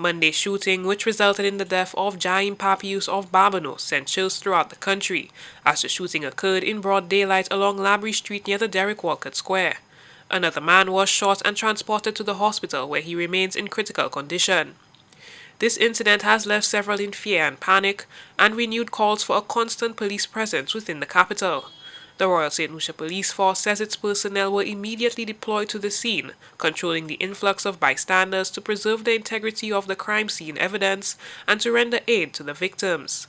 Monday's shooting, which resulted in the death of Jaime Papius of Barbano, sent chills throughout the country, as the shooting occurred in broad daylight along Laborie Street near the Derek Walcott Square. Another man was shot and transported to the hospital, where he remains in critical condition. This incident has left several in fear and panic, and renewed calls for a constant police presence within the capital. The Royal St. Lucia Police Force says its personnel were immediately deployed to the scene, controlling the influx of bystanders to preserve the integrity of the crime scene evidence and to render aid to the victims.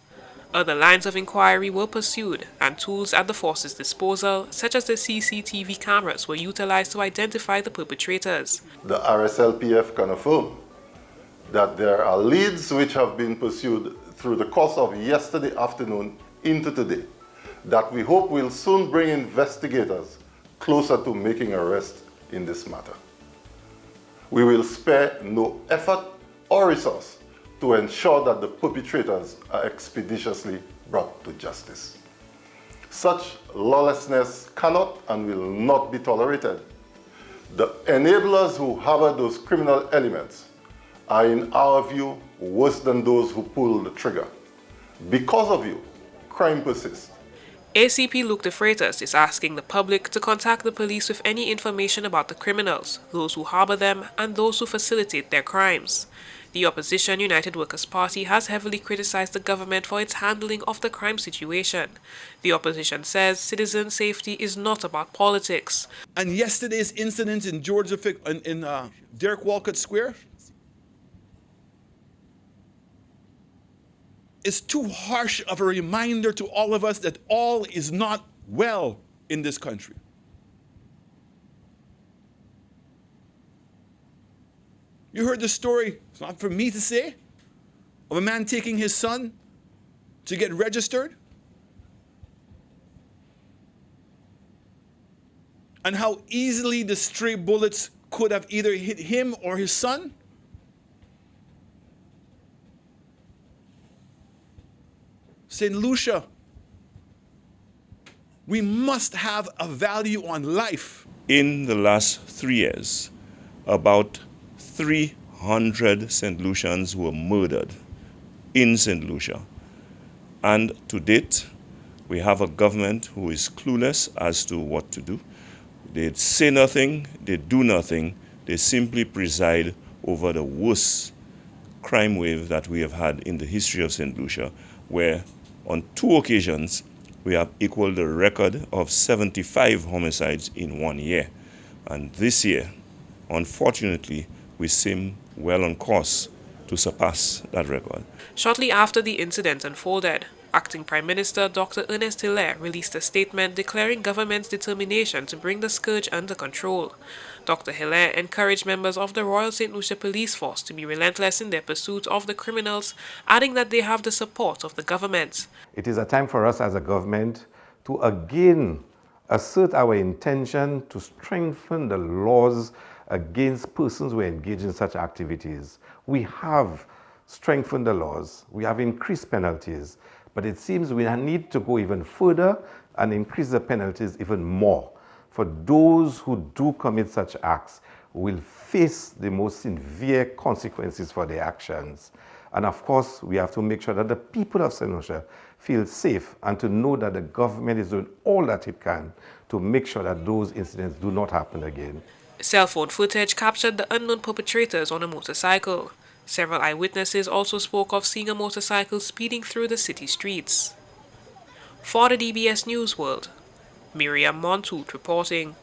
Other lines of inquiry were pursued, and tools at the force's disposal, such as the CCTV cameras, were utilized to identify the perpetrators. The RSLPF confirmed that there are leads which have been pursued through the course of yesterday afternoon into today, that we hope will soon bring investigators closer to making arrests in this matter. We will spare no effort or resource to ensure that the perpetrators are expeditiously brought to justice. Such lawlessness cannot and will not be tolerated. The enablers who harbor those criminal elements are, in our view, worse than those who pull the trigger. Because of you, crime persists. ACP Luke de Freitas is asking the public to contact the police with any information about the criminals, those who harbor them, and those who facilitate their crimes. The opposition United Workers' Party has heavily criticized the government for its handling of the crime situation. The opposition says citizen safety is not about politics. And yesterday's incident in Derek Walcott Square is too harsh of a reminder to all of us that all is not well in this country. You heard the story, it's not for me to say, of a man taking his son to get registered, and how easily the stray bullets could have either hit him or his son. St. Lucia, we must have a value on life. In the last 3 years, about 300 St. Lucians were murdered in St. Lucia. And to date, we have a government who is clueless as to what to do. They say nothing, they do nothing, they simply preside over the worst crime wave that we have had in the history of St. Lucia, where on 2 occasions we have equaled the record of 75 homicides in 1 year. And this year, unfortunately, we seem well on course to surpass that record. Shortly after the incident unfolded, Acting Prime Minister Dr. Ernest Hilaire released a statement declaring government's determination to bring the scourge under control. Dr. Hilaire encouraged members of the Royal St. Lucia Police Force to be relentless in their pursuit of the criminals, adding that they have the support of the government. It is a time for us as a government to again assert our intention to strengthen the laws against persons who engage in such activities. We have strengthened the laws, we have increased penalties, but it seems we need to go even further and increase the penalties even more. For those who do commit such acts will face the most severe consequences for their actions. And of course, we have to make sure that the people of St. Lucia feel safe and to know that the government is doing all that it can to make sure that those incidents do not happen again. Cell phone footage captured the unknown perpetrators on a motorcycle. Several eyewitnesses also spoke of seeing a motorcycle speeding through the city streets. For the DBS News World, Miriam Montoot reporting.